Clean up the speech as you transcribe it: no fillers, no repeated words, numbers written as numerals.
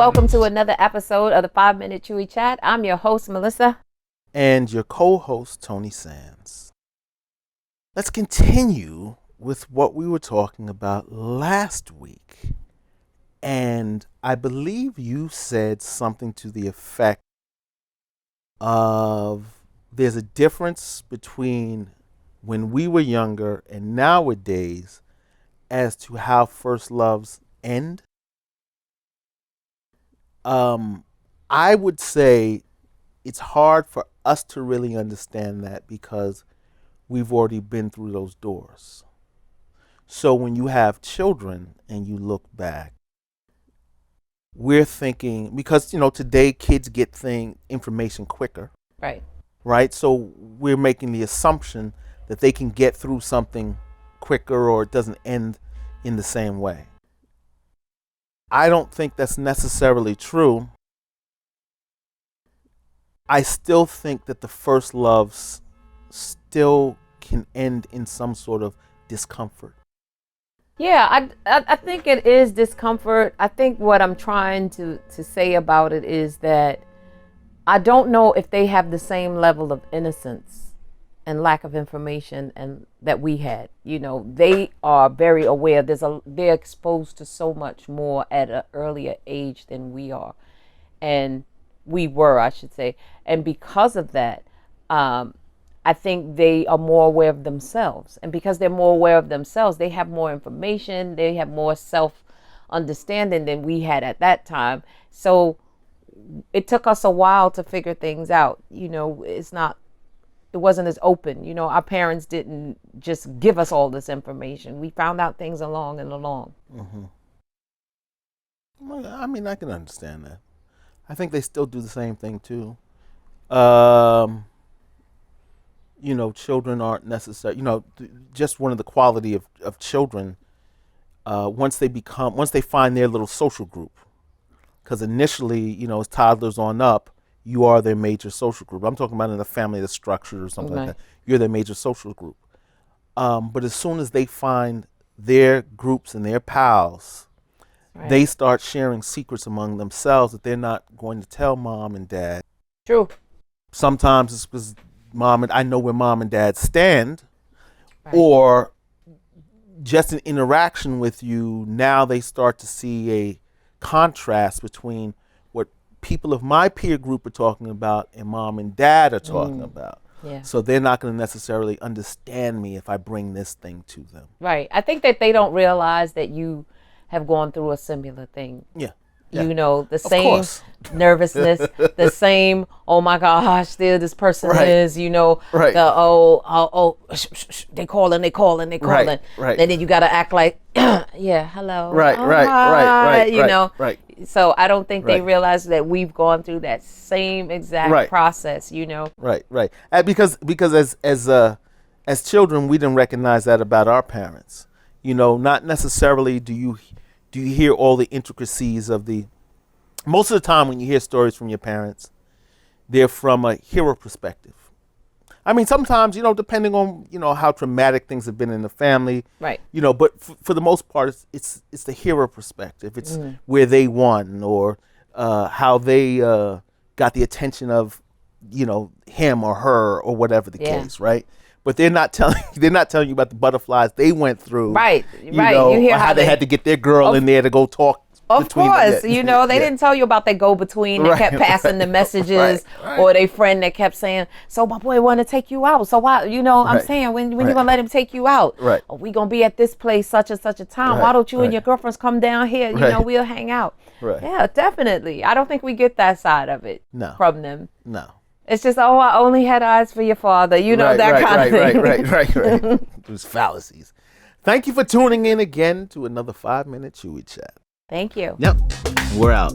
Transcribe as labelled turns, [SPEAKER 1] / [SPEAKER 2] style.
[SPEAKER 1] welcome to another episode of the 5-Minute Chewy Chat. I'm your host, Melissa.
[SPEAKER 2] And your co-host, Tony Sands. Let's continue with what we were talking about last week. And I believe you said something to the effect of there's a difference between when we were younger and nowadays as to how first loves end. I would say it's hard for us to really understand that because we've already been through those doors. So when you have children and you look back, we're thinking, because, today kids get information quicker.
[SPEAKER 1] Right.
[SPEAKER 2] Right? So we're making the assumption that they can get through something quicker or it doesn't end in the same way. I don't think that's necessarily true. I still think that the first loves still can end in some sort of discomfort.
[SPEAKER 1] Yeah, I think it is discomfort. I think what I'm trying to say about it is that I don't know if they have the same level of innocence and lack of information and that we had. They are very aware. They're exposed to so much more at an earlier age than we are. And we were, I should say. And because of that, I think they are more aware of themselves. And because they're more aware of themselves, they have more information. They have more self-understanding than we had at that time. So it took us a while to figure things out. It wasn't as open. Our parents didn't just give us all this information. We found out things along and along.
[SPEAKER 2] Mm-hmm. Well, I can understand that. I think they still do the same thing too. Children aren't necessary. Just one of the quality of children, once they find their little social group, because initially, as toddlers on up, you are their major social group. I'm talking about in a family that's structured or something like that. You're their major social group. But as soon as they find their groups and their pals, right, they start sharing secrets among themselves that they're not going to tell mom and dad.
[SPEAKER 1] True.
[SPEAKER 2] Sometimes it's because I know where mom and dad stand, right, or just an interaction with you. Now they start to see a contrast between what people of my peer group are talking about and mom and dad are talking about.
[SPEAKER 1] Yeah.
[SPEAKER 2] So they're not going to necessarily understand me if I bring this thing to them.
[SPEAKER 1] Right. I think that they don't realize that you have gone through a similar thing.
[SPEAKER 2] Yeah.
[SPEAKER 1] The same nervousness, the same, oh my gosh, there this person
[SPEAKER 2] right,
[SPEAKER 1] is,
[SPEAKER 2] right,
[SPEAKER 1] they calling.
[SPEAKER 2] Right.
[SPEAKER 1] And then you got to act like, yeah, hello.
[SPEAKER 2] Right,
[SPEAKER 1] oh,
[SPEAKER 2] right,
[SPEAKER 1] hi,
[SPEAKER 2] right, right.
[SPEAKER 1] So I don't think they
[SPEAKER 2] Right.
[SPEAKER 1] realize that we've gone through that same exact
[SPEAKER 2] Right.
[SPEAKER 1] process,
[SPEAKER 2] Right. Because as children, we didn't recognize that about our parents. Not necessarily do you hear all the intricacies of most of the time when you hear stories from your parents, they're from a hero perspective. Sometimes, depending on, how traumatic things have been in the family.
[SPEAKER 1] Right.
[SPEAKER 2] But for the most part, it's the hero perspective. It's where they won or how they got the attention of, him or her or whatever the case, right? But they're not telling you about the butterflies they went through.
[SPEAKER 1] Right.
[SPEAKER 2] You hear how they had to get their girl in there to go talk.
[SPEAKER 1] Of course, they didn't tell you about their go-between that kept passing the messages, or their friend that kept saying, so my boy want to take you out. So why, I'm saying, when you going to let him take you out?
[SPEAKER 2] Right.
[SPEAKER 1] Or we going to be at this place such and such a time. Why don't you and your girlfriends come down here? We'll hang out.
[SPEAKER 2] Right.
[SPEAKER 1] Yeah, definitely. I don't think we get that side of it from them.
[SPEAKER 2] No.
[SPEAKER 1] It's just, I only had eyes for your father. That kind of thing.
[SPEAKER 2] Right. Those fallacies. Thank you for tuning in again to another 5-Minute Chewy Chat.
[SPEAKER 1] Thank you.
[SPEAKER 2] Yep. We're out.